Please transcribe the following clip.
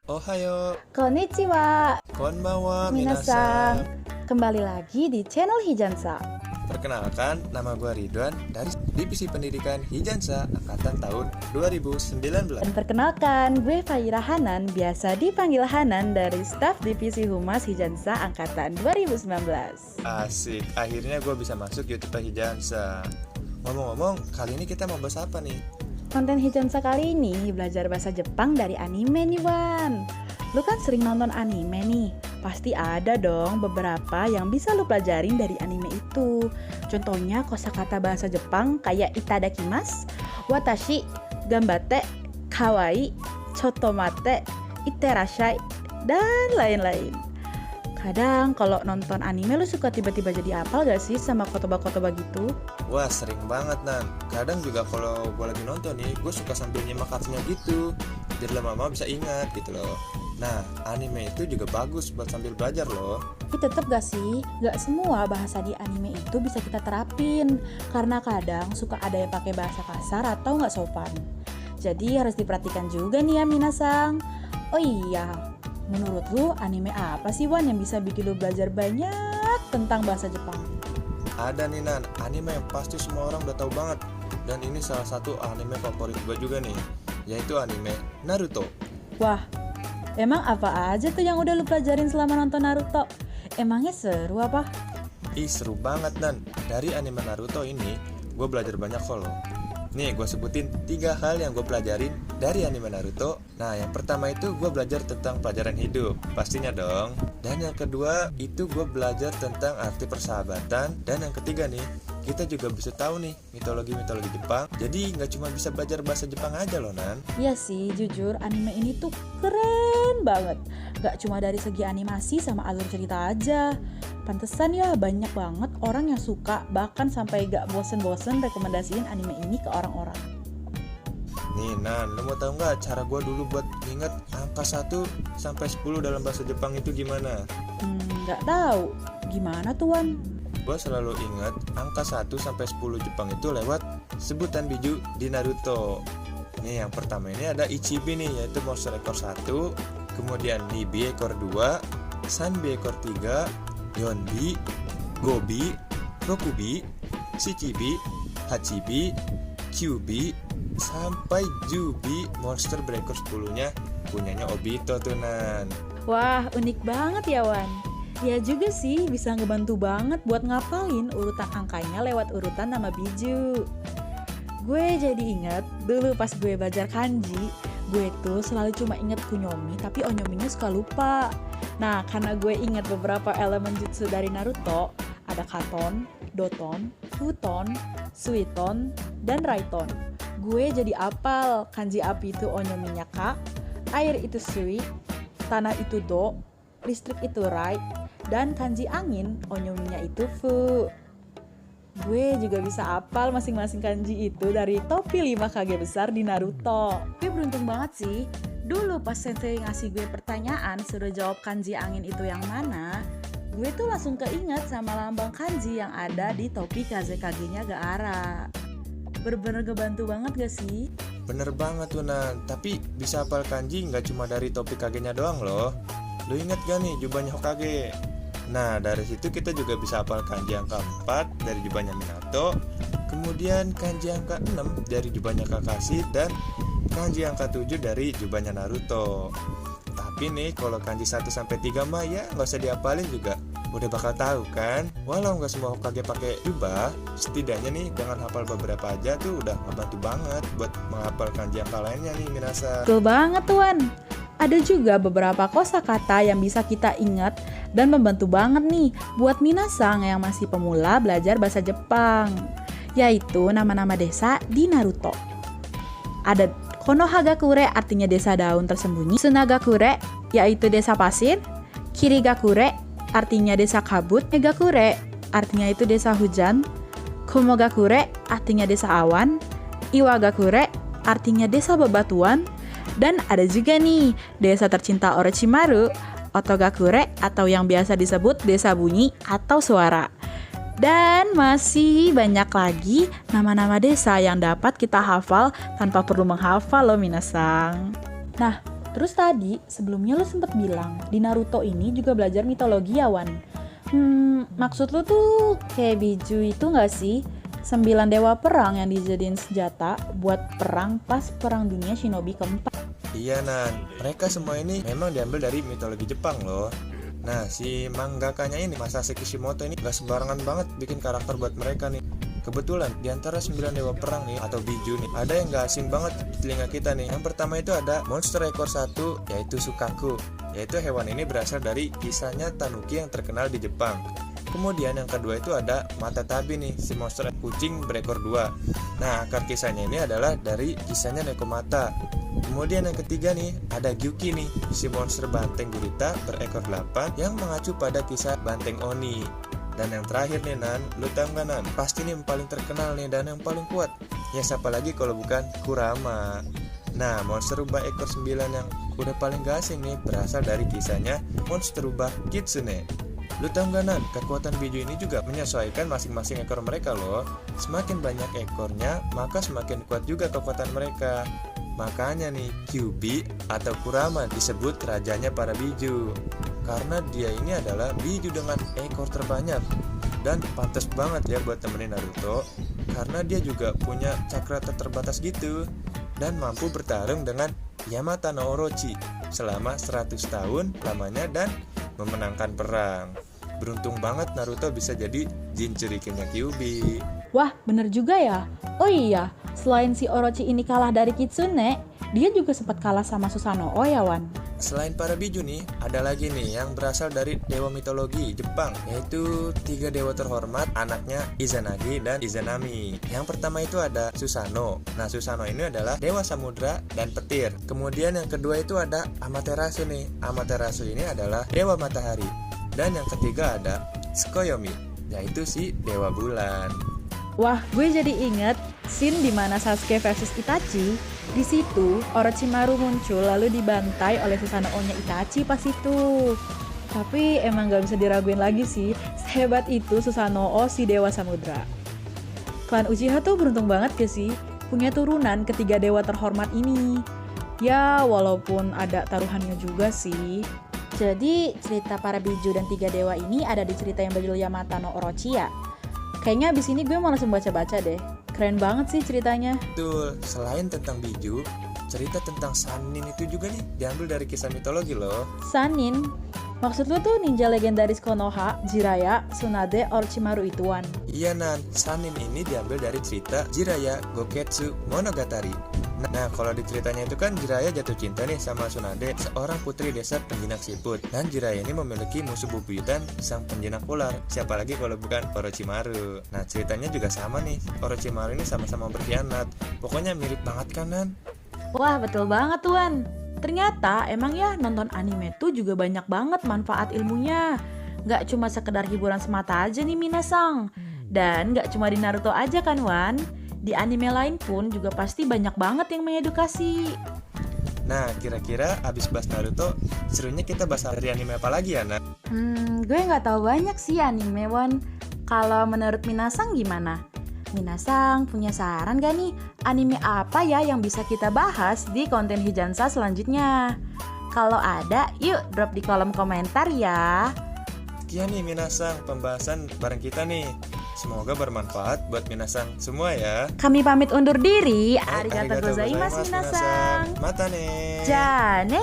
Ohayo, Konnichiwa, konbanwa, minasan. minasan. Kembali lagi di channel Hijansa. Perkenalkan, nama gue Ridwan dari Divisi Pendidikan Hijansa Angkatan tahun 2019. Dan perkenalkan, gue Faira Hanan, biasa dipanggil Hanan dari staf Divisi Humas Hijansa Angkatan 2019. Asik, akhirnya gue bisa masuk YouTube Hijansa. Ngomong-ngomong, kali ini kita mau bahas apa nih? Konten Hijansa kali ini belajar bahasa Jepang dari anime nih, Wan. Lu kan sering nonton anime nih, pasti ada dong beberapa yang bisa lu pelajarin dari anime itu. Contohnya kosakata bahasa Jepang kayak itadakimasu, watashi, gambate, kawaii, chotomate, itterashai, dan lain-lain. Kadang kalau nonton anime lu suka tiba-tiba jadi hafal gak sih sama kotoba-kotoba gitu? Wah, sering banget, Nan. Kadang juga kalau gue lagi nonton nih, gue suka sambil nyimak artinya gitu. Jadi lama-lama bisa ingat gitu loh. Nah, anime itu juga bagus buat sambil belajar loh. Tapi tetep gak sih, gak semua bahasa di anime itu bisa kita terapin. Karena kadang suka ada yang pakai bahasa kasar atau gak sopan. Jadi harus diperhatikan juga nih ya minasang. Oh iya, menurut lu anime apa sih Wan yang bisa bikin lu belajar banyak tentang bahasa Jepang? Ada nih, Nan, anime yang pasti semua orang udah tahu banget. Dan ini salah satu anime favorit gue juga nih, yaitu anime Naruto. Wah, emang apa aja tuh yang udah lu pelajarin selama nonton Naruto? Emangnya seru apa? Seru banget, Nan. Dari anime Naruto ini, gue belajar banyak kok loh. Nih, gue sebutin 3 hal yang gue pelajarin dari anime Naruto. Nah, yang pertama itu gue belajar tentang pelajaran hidup, pastinya dong. Dan yang kedua itu gue belajar tentang arti persahabatan. Dan yang ketiga nih, kita juga bisa tahu nih mitologi-mitologi Jepang. Jadi nggak cuma bisa belajar bahasa Jepang aja loh, Nan. Iya sih, jujur anime ini tuh keren banget. Gak cuma dari segi animasi sama alur cerita aja. Pantesan ya banyak banget orang yang suka, bahkan sampai gak bosen-bosen rekomendasiin anime ini ke orang-orang. Nih, Nan, lo mau tahu nggak cara gue dulu buat inget angka 1 sampai 10 dalam bahasa Jepang itu gimana? Gak tahu. Gimana tuh Wan? Gue selalu ingat angka 1 sampai 10 Jepang itu lewat sebutan biju di Naruto. Nih, yang pertama ini ada Ichibi nih, yaitu monster ekor 1. Kemudian Nibi ekor 2, Sanbi ekor 3, Yonbi, Gobi, Rokubi, Shichibi, Hachibi, Kyubi, sampai Jubi, monster berekor 10-nya punyanya Obito tuh, Nan. Wah, unik banget ya Wan. Ya juga sih, bisa ngebantu banget buat ngapalin urutan angkanya lewat urutan nama biju. Gue jadi ingat dulu pas gue belajar kanji, gue tuh selalu cuma inget kunyomi, tapi onyominya suka lupa. Nah, karena gue inget beberapa elemen jutsu dari Naruto, ada Katon, Doton, Futon, Suiton, dan Raiton. Gue jadi apal kanji api itu onyominya Ka, air itu Sui, tanah itu Do, listrik itu Rai, dan kanji angin onyominya itu Fu. Gue juga bisa apal masing-masing kanji itu dari topi 5 kage besar di Naruto. Gue beruntung banget sih. Dulu pas sensei ngasih gue pertanyaan suruh jawab kanji angin itu yang mana, gue tuh langsung keinget sama lambang kanji yang ada di topi kazekage-nya Gaara. Bener-bener ngebantu banget gak sih? Bener banget tuh, Nan. Tapi bisa hafal kanji nggak cuma dari topi kagenya doang loh. Lu inget gak nih jubahnya Hokage? Nah, dari situ kita juga bisa hafal kanji angka 4 dari jubahnya Minato. Kemudian kanji angka 6 dari jubahnya Kakashi. Dan kanji angka 7 dari jubahnya Naruto. Tapi nih, kalau kanji 1 sampai 3 mah ya nggak usah dihafalin juga. Udah bakal tahu kan? Walau nggak semua Hokage pakai jubah, setidaknya nih dengan hafal beberapa aja tuh udah ngebantu banget buat menghafal kanji angka lainnya nih, minasa. Betul banget Tuan. Ada juga beberapa kosakata yang bisa kita ingat dan membantu banget nih buat minasang yang masih pemula belajar bahasa Jepang, yaitu nama-nama desa di Naruto. Ada Konohagakure artinya desa daun tersembunyi, Tsunagakure yaitu desa pasir, Kirigakure artinya desa kabut, Megakure artinya itu desa hujan, Komogakure artinya desa awan, Iwagakure artinya desa bebatuan, dan ada juga nih desa tercinta Orochimaru, Otogakure atau yang biasa disebut desa bunyi atau suara. Dan masih banyak lagi nama-nama desa yang dapat kita hafal tanpa perlu menghafal loh minasang. Nah, Terus tadi, sebelumnya lu sempet bilang, di Naruto ini juga belajar mitologi ya, Wan? Maksud lu tuh kayak Biju itu gak sih? 9 dewa perang yang dijadiin senjata buat perang pas perang dunia shinobi keempat. Iya Nan, mereka semua ini memang diambil dari mitologi Jepang loh. Nah, si mangakanya ini, Masashi Kishimoto ini gak sembarangan banget bikin karakter buat mereka nih. Kebetulan di antara 9 dewa perang nih atau Biju nih, ada yang gak asing banget di telinga kita nih. Yang pertama itu ada monster ekor satu, yaitu Sukaku. Yaitu hewan ini berasal dari kisahnya Tanuki yang terkenal di Jepang. Kemudian yang kedua itu ada Matatabi nih, si monster kucing berekor dua. Nah, akar kisahnya ini adalah dari kisahnya Nekomata. Kemudian yang ketiga nih, ada Gyuki nih, si monster banteng gurita berekor 8 yang mengacu pada kisah Banteng Oni. Dan yang terakhir nih Nan, lu tahu gak Nan? Pasti nih yang paling terkenal nih dan yang paling kuat. Ya siapa lagi kalau bukan Kurama. Nah, monster rubah ekor 9 yang udah paling gak asing nih berasal dari kisahnya monster rubah Kitsune. Lu tahu gak Nan, kekuatan Biju ini juga menyesuaikan masing-masing ekor mereka loh. Semakin banyak ekornya, maka semakin kuat juga kekuatan mereka. Makanya nih, Kyuubi atau Kurama disebut rajanya para Biju. Karena dia ini adalah Biju dengan ekor terbanyak. Dan pantas banget ya buat temenin Naruto, karena dia juga punya cakra terbatas gitu. Dan mampu bertarung dengan Yamata no Orochi selama 100 tahun lamanya dan memenangkan perang. Beruntung banget Naruto bisa jadi Jinchurikinnya Kyuubi. Wah, bener juga ya. Oh iya, selain si Orochi ini kalah dari Kitsune, dia juga sempat kalah sama Susanoo ya, Wan? Selain para Biju nih, ada lagi nih yang berasal dari dewa mitologi Jepang, yaitu 3 dewa terhormat, anaknya Izanagi dan Izanami. Yang pertama itu ada Susanoo. Nah, Susanoo ini adalah dewa samudra dan petir. Kemudian yang kedua itu ada Amaterasu nih. Amaterasu ini adalah dewa matahari. Dan yang ketiga ada Tsukuyomi, yaitu si dewa bulan. Wah, gue jadi inget scene dimana Sasuke versus Itachi. Di situ Orochimaru muncul lalu dibantai oleh Susanoo-nya Itachi pas itu. Tapi emang gak bisa diraguin lagi sih, sehebat itu Susanoo si dewa samudra. Klan Uchiha tuh beruntung banget gak sih punya turunan ketiga dewa terhormat ini. Ya walaupun ada taruhannya juga sih. Jadi cerita para Biju dan 3 dewa ini ada di cerita yang berjudul Yamata no Orochi ya. Kayaknya abis ini gue mau langsung baca-baca deh. Keren banget sih ceritanya. Betul, selain tentang Biju, cerita tentang Sannin itu juga nih diambil dari kisah mitologi loh. Sannin? Maksud lu tuh ninja legendaris Konoha, Jiraiya, Tsunade, Orochimaru ituan? Iya Nan, Sannin ini diambil dari cerita Jiraiya Goketsu Monogatari. Nah, kalau di ceritanya itu kan Jiraiya jatuh cinta nih sama Tsunade, seorang putri desa penjinak siput. Dan Jiraiya ini memiliki musuh bebuyutan sang penjinak ular. Siapa lagi kalau bukan Orochimaru. Nah, ceritanya juga sama nih. Orochimaru ini sama-sama berkhianat. Pokoknya mirip banget kan Nan? Wah, betul banget tuan. Ternyata emang ya nonton anime tuh juga banyak banget manfaat ilmunya. Gak cuma sekedar hiburan semata aja nih Minasang. Dan gak cuma di Naruto aja kan Wan. Di anime lain pun juga pasti banyak banget yang mengedukasi. Nah, kira-kira abis bahas Naruto, serunya kita bahas dari anime apa lagi ya, Nak? Gue nggak tahu banyak sih anime, Wan. Kalau menurut Minasang gimana? Minasang punya saran gak nih? Anime apa ya yang bisa kita bahas di konten Hijansa selanjutnya? Kalau ada, yuk drop di kolom komentar ya. Sekian nih Minasang pembahasan bareng kita nih. Semoga bermanfaat buat Minasang semua ya. Kami pamit undur diri. Arigatou Arigatou gozaimasu, Minasang. Mata nih. Jane.